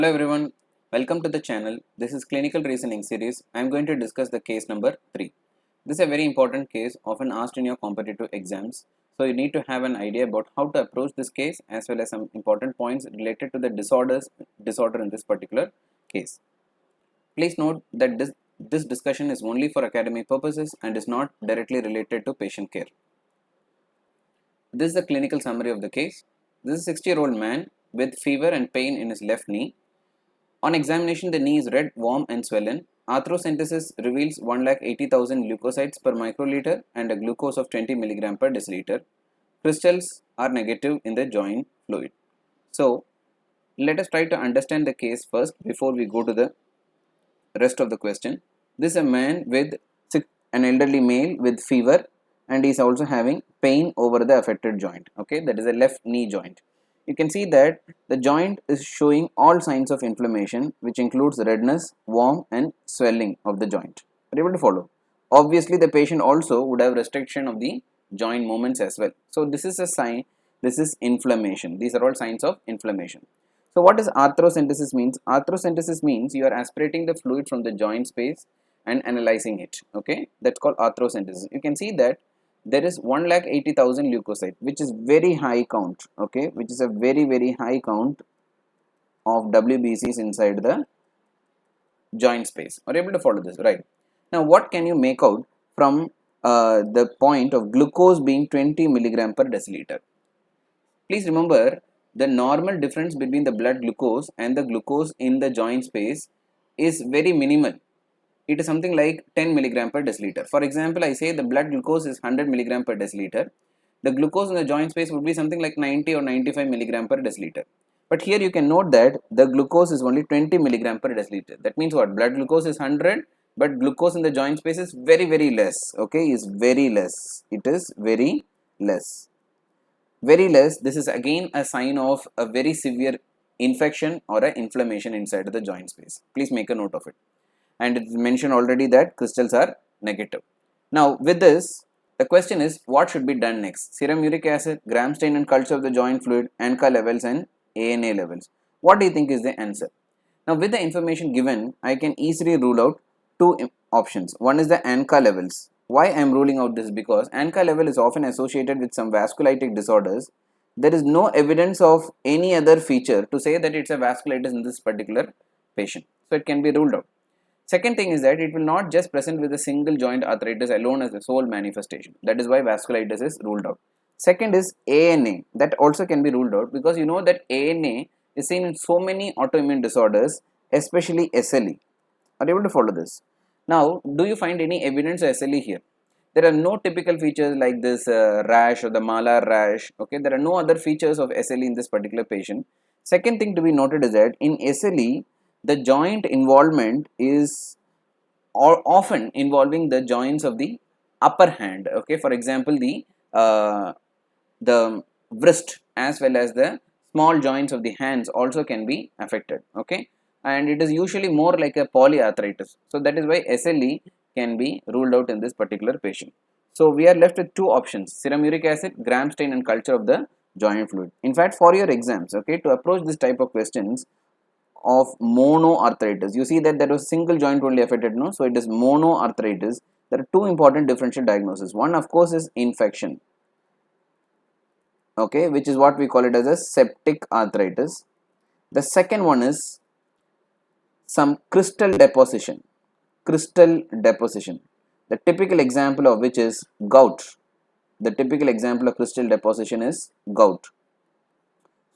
Hello everyone, welcome to the channel. This is Clinical Reasoning series. I am going to discuss the case number 3. This is a very important case often asked in your competitive exams. So you need to have an idea about how to approach this case as well as some important points related to the disorder in this particular case. Please note that this discussion is only for academic purposes and is not directly related to patient care. This is the clinical summary of the case. This is a 60-year-old man with fever and pain in his left knee. On examination, the knee is red, warm and swollen. Arthrocentesis reveals 1,80,000 leukocytes per microliter and a glucose of 20 mg per deciliter. Crystals are negative in the joint fluid. So, let us try to understand the case first before we go to the rest of the question. This is a man with an elderly male with fever and he is also having pain over the affected joint. Okay, that is a left knee joint. You can see that the joint is showing all signs of inflammation, which includes redness, warm and swelling of the joint. Are you able to follow? Obviously, the patient also would have restriction of the joint movements as well. So, this is a sign, this is inflammation. These are all signs of inflammation. So, what does arthrocentesis means? Arthrocentesis means you are aspirating the fluid from the joint space and analyzing it. Okay, that's called arthrocentesis. You can see that there is 1,80,000 leukocyte, which is very high count, okay, which is a very high count of WBCs inside the joint space. Are you able to follow this? Right. Now, what can you make out from the point of glucose being 20 mg per deciliter? Please remember the normal difference between the blood glucose and the glucose in the joint space is very minimal. It is something like 10 mg per deciliter. For example, I say the blood glucose is 100 mg per deciliter. The glucose in the joint space would be something like 90 or 95 mg per deciliter. But here you can note that the glucose is only 20 mg per deciliter. That means what? Blood glucose is 100, but glucose in the joint space is very less. Okay, is very less. It is very less. Very less. This is again a sign of a very severe infection or an inflammation inside the joint space. Please make a note of it. And it is mentioned already that crystals are negative. Now, with this, the question is what should be done next? Serum uric acid, gram stain and culture of the joint fluid, ANCA levels and ANA levels. What do you think is the answer? Now, with the information given, I can easily rule out two options. One is the ANCA levels. Why I am ruling out this? Because ANCA level is often associated with some vasculitic disorders. There is no evidence of any other feature to say that it's a vasculitis in this particular patient. So, it can be ruled out. Second thing is that it will not just present with a single joint arthritis alone as the sole manifestation. That is why vasculitis is ruled out. Second is ANA. That also can be ruled out because you know that ANA is seen in so many autoimmune disorders, especially SLE. Are you able to follow this? Now, do you find any evidence of SLE here? There are no typical features like this rash or the malar rash. Okay, there are no other features of SLE in this particular patient. Second thing to be noted is that in SLE, the joint involvement is often involving the joints of the upper hand. Okay, for example, the wrist as well as the small joints of the hands also can be affected. Okay, and it is usually more like a polyarthritis. So that is why SLE can be ruled out in this particular patient. So we are left with two options: serum uric acid, gram stain and culture of the joint fluid. In fact, for your exams, okay, to approach this type of questions of monoarthritis, you see that there was single joint only affected, no? So it is monoarthritis. There are two important differential diagnoses. One, of course, is infection, okay, which is what we call it as a septic arthritis. The second one is some crystal deposition. Crystal deposition. The typical example of which is gout. The typical example of crystal deposition is gout.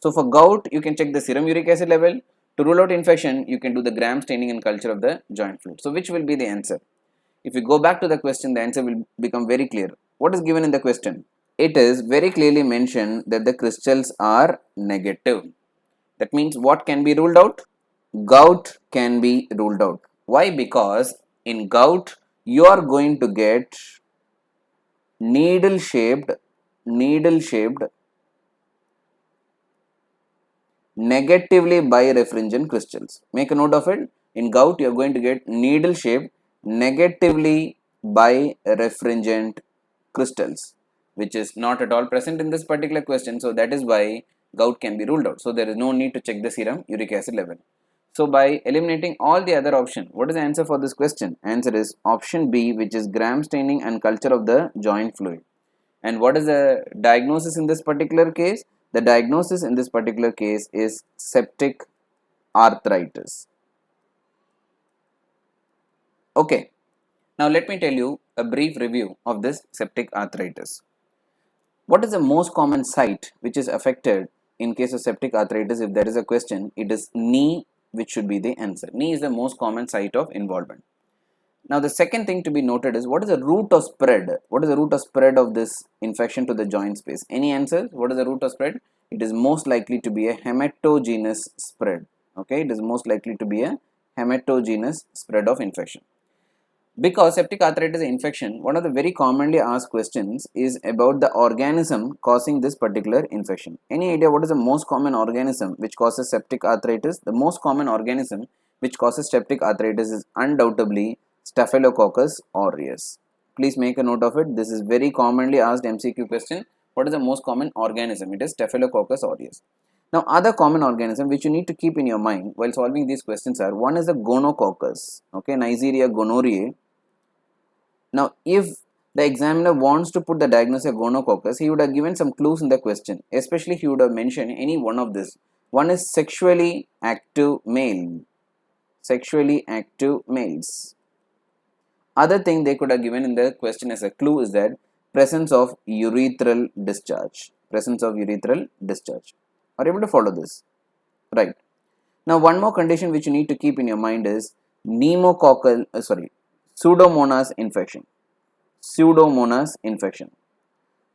So for gout, you can check the serum uric acid level. To rule out infection, you can do the gram staining and culture of the joint fluid. So which will be the answer? If we go back to the question, the answer will become very clear. What is given in the question? It is very clearly mentioned that the crystals are negative. That means what can be ruled out? Gout can be ruled out. Why? Because in gout, you are going to get needle shaped negatively birefringent crystals. Make a note of it. In gout, you are going to get needle shaped negatively birefringent crystals, which is not at all present in this particular question. So that is why gout can be ruled out. So there is no need to check the serum uric acid level. So by eliminating all the other option, what is the answer for this question? Answer is option B, which is gram staining and culture of the joint fluid. And what is the diagnosis in this particular case? The diagnosis in this particular case is septic arthritis. Okay, now let me tell you a brief review of this septic arthritis. What is the most common site which is affected in case of septic arthritis? If there is a question, it is knee, which should be the answer. Knee is the most common site of involvement. Now the second thing to be noted is what is the route of spread? What is the route of spread of this infection to the joint space? Any answers? What is the route of spread? It is most likely to be a hematogenous spread. Okay, it is most likely to be a hematogenous spread of infection. Because septic arthritis infection, one of the very commonly asked questions is about the organism causing this particular infection. Any idea what is the most common organism which causes septic arthritis? The most common organism which causes septic arthritis is undoubtedly Staphylococcus aureus. Please make a note of it. This is very commonly asked MCQ question. What is the most common organism? It is Staphylococcus aureus. Now, other common organism which you need to keep in your mind while solving these questions are, one is the gonococcus, okay, Neisseria gonorrhoeae. Now, if the examiner wants to put the diagnosis of gonococcus, he would have given some clues in the question. Especially, he would have mentioned any one of this. One is sexually active male. Sexually active males. Other thing they could have given in the question as a clue is that presence of urethral discharge. Presence of urethral discharge. Are you able to follow this? Right. Now, one more condition which you need to keep in your mind is Pseudomonas infection. Pseudomonas infection.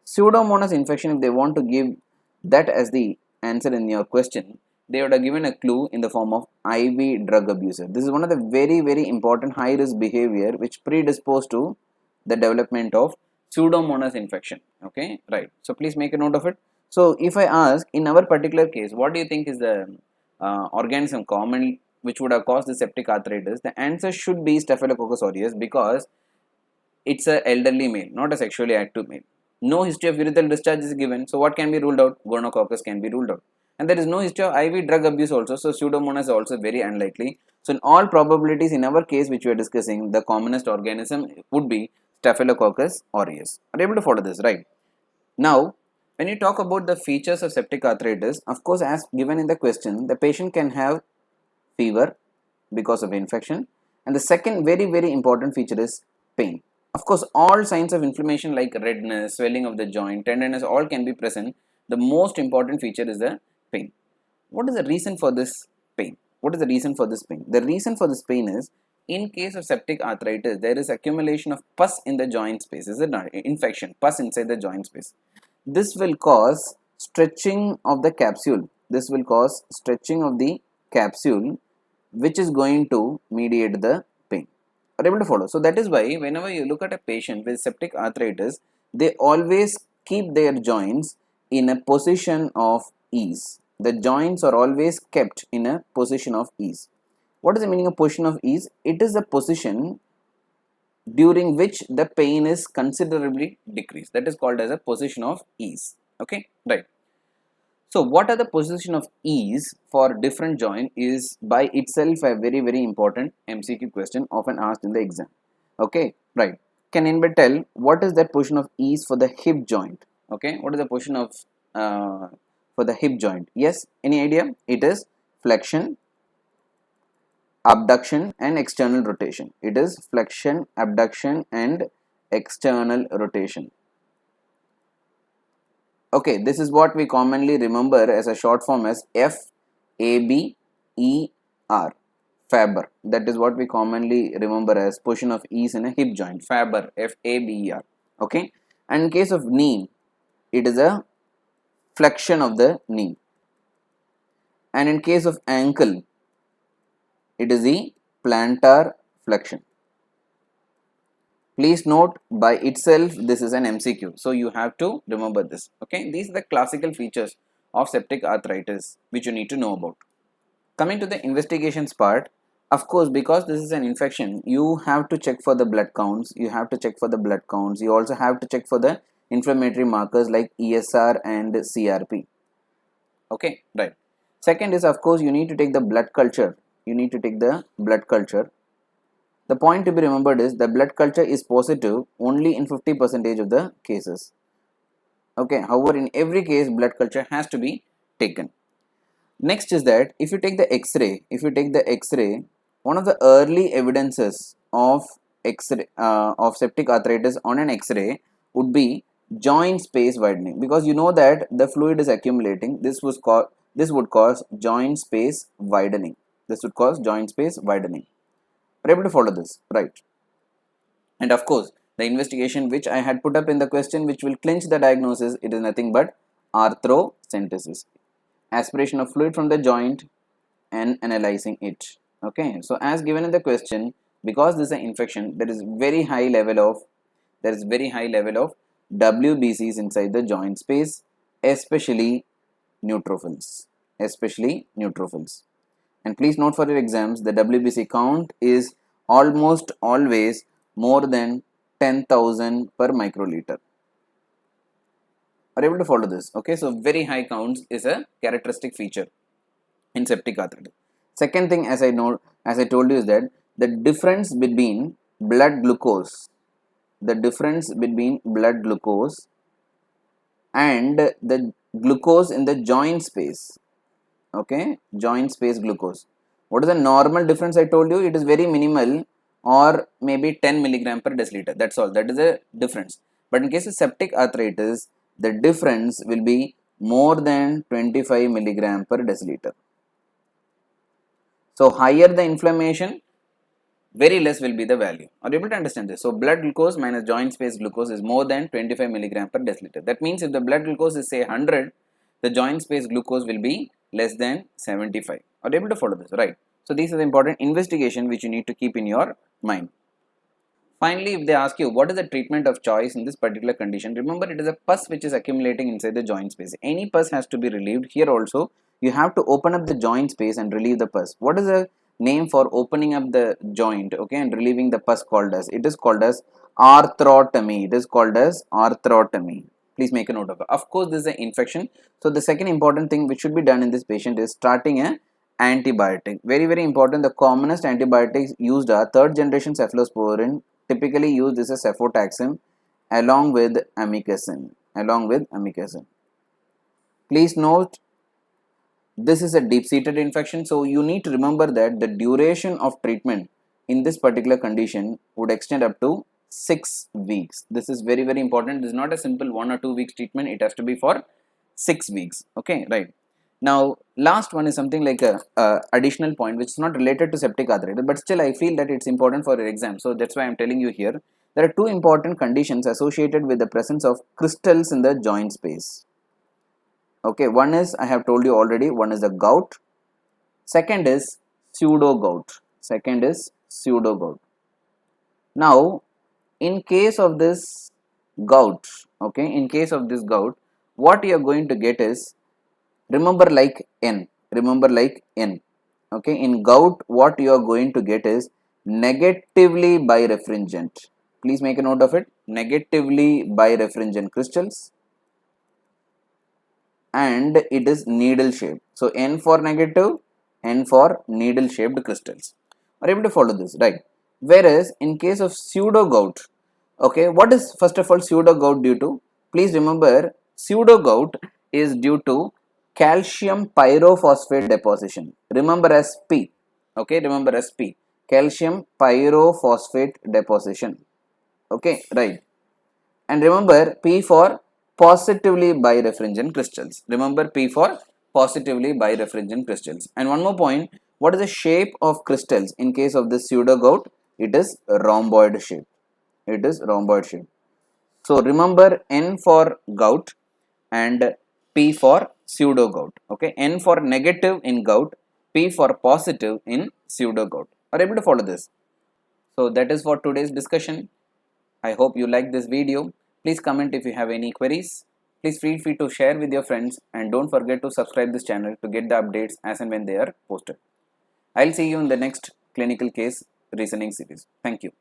Pseudomonas infection, if they want to give that as the answer in your question, they would have given a clue in the form of IV drug abuser. This is one of the very important high risk behavior which predisposed to the development of Pseudomonas infection. Okay, right. So please make a note of it. So if I ask in our particular case, what do you think is the organism common which would have caused the septic arthritis? The answer should be Staphylococcus aureus, because it's a elderly male, not a sexually active male. No history of urethral discharge is given, so what can be ruled out? Gonococcus can be ruled out. And there is no history of IV drug abuse also, so Pseudomonas is also very unlikely. So in all probabilities, in our case which we are discussing, the commonest organism would be Staphylococcus aureus. Are you able to follow this, right? Now, when you talk about the features of septic arthritis, of course, as given in the question, the patient can have fever because of infection, and the second very important feature is pain. Of course, all signs of inflammation like redness, swelling of the joint, tenderness, all can be present. The most important feature is the pain. What is the reason for this pain? What is the reason for this pain? The reason for this pain is, in case of septic arthritis, there is accumulation of pus in the joint space. Is it not? Infection, pus inside the joint space. This will cause stretching of the capsule. This will cause stretching of the capsule, which is going to mediate the pain. Are you able to follow? So that is why whenever you look at a patient with septic arthritis, they always keep their joints in a position of ease. The joints are always kept in a position of ease. What is the meaning of position of ease? It is a position during which the pain is considerably decreased. That is called as a position of ease. Okay, right. So what are the position of ease for different joint is by itself a very important MCQ question often asked in the exam. Okay, right. Can anybody tell what is that position of ease for the hip joint? Okay, what is the position of for the hip joint? Yes, any idea? It is flexion, abduction and external rotation. It is flexion, abduction and external rotation. Okay, this is what we commonly remember as a short form as FABER, Faber. That is what we commonly remember as position of ease in a hip joint, Faber, FABER. Okay, and in case of knee, it is a flexion of the knee, and in case of ankle, it is the plantar flexion. Please note, by itself this is an MCQ, so you have to remember this. Okay, these are the classical features of septic arthritis which you need to know about. Coming to the investigations part, of course, because this is an infection, you have to check for the blood counts. You also have to check for the inflammatory markers like ESR and CRP. Okay, right. Second is, of course, you need to take the blood culture. you need to take the blood culture. The point to be remembered is the blood culture is positive only in 50% of the cases. Okay, however, in every case, blood culture has to be taken. Next is that if you take the X-ray, one of the early evidences of X-ray of septic arthritis on an X-ray would be joint space widening, because you know that the fluid is accumulating. This would cause joint space widening. Are you able to follow this, right? And of course, the investigation which I had put up in the question, which will clinch the diagnosis, it is nothing but arthrocentesis, aspiration of fluid from the joint and analyzing it. Okay, so as given in the question, because this is an infection, there is very high level of WBCs inside the joint space, especially neutrophils. And please note for your exams, the WBC count is almost always more than 10,000 per microliter. Are you able to follow this? Okay, so very high counts is a characteristic feature in septic arthritis. Second thing, as I told you, is that the difference between blood glucose and the glucose in the joint space. Okay, joint space glucose. What is the normal difference? I told you it is very minimal, or maybe 10 milligram per deciliter. That's all. That is the difference. But in case of septic arthritis, the difference will be more than 25 milligram per deciliter. So higher the inflammation, very less will be the value. Are you able to understand this? So blood glucose minus joint space glucose is more than 25 milligram per deciliter. That means if the blood glucose is say 100, the joint space glucose will be less than 75. Are you able to follow this? Right. So these are the important investigation which you need to keep in your mind. Finally, if they ask you what is the treatment of choice in this particular condition, remember it is a pus which is accumulating inside the joint space. Any pus has to be relieved. Here also you have to open up the joint space and relieve the pus. What is the name for opening up the joint, okay, and relieving the pus called as? It is called as arthrotomy. Please make a note of it. Of course, this is an infection. So the second important thing which should be done in this patient is starting a antibiotic. Very, very important. The commonest antibiotics used are third generation cephalosporin. Typically used is a cefotaxime along with amikacin. Please note, this is a deep-seated infection, so you need to remember that the duration of treatment in this particular condition would extend up to 6 weeks. This is very, very important. This is not a simple 1 or 2 weeks treatment. It has to be for 6 weeks. Okay, right. Now, last one is something like a additional point which is not related to septic arthritis, but still I feel that it's important for your exam. So that's why I'm telling you here. There are two important conditions associated with the presence of crystals in the joint space. Okay, one is, I have told you already, one is the gout. Second is pseudo gout. Now, in case of this gout, what you are going to get is, remember like N. Okay, in gout, what you are going to get is negatively birefringent. Please make a note of it. Negatively birefringent crystals, and it is needle shaped. So N for negative, N for needle shaped crystals. Are you able to follow this? Right. Whereas in case of pseudo gout, okay, what is first of all pseudo gout due to? Please remember, pseudo gout is due to calcium pyrophosphate deposition. Remember as P. Okay, calcium pyrophosphate deposition. Okay, right. And remember P for positively birefringent crystals. And one more point, what is the shape of crystals in case of this pseudo gout? It is rhomboid shape. So remember N for gout and P for pseudo gout. Okay, N for negative in gout, P for positive in pseudo gout. Are you able to follow this? So that is for today's discussion. I hope you like this video. Please comment if you have any queries. Please feel free to share with your friends, and don't forget to subscribe this channel to get the updates as and when they are posted. I'll see you in the next clinical case reasoning series. Thank you.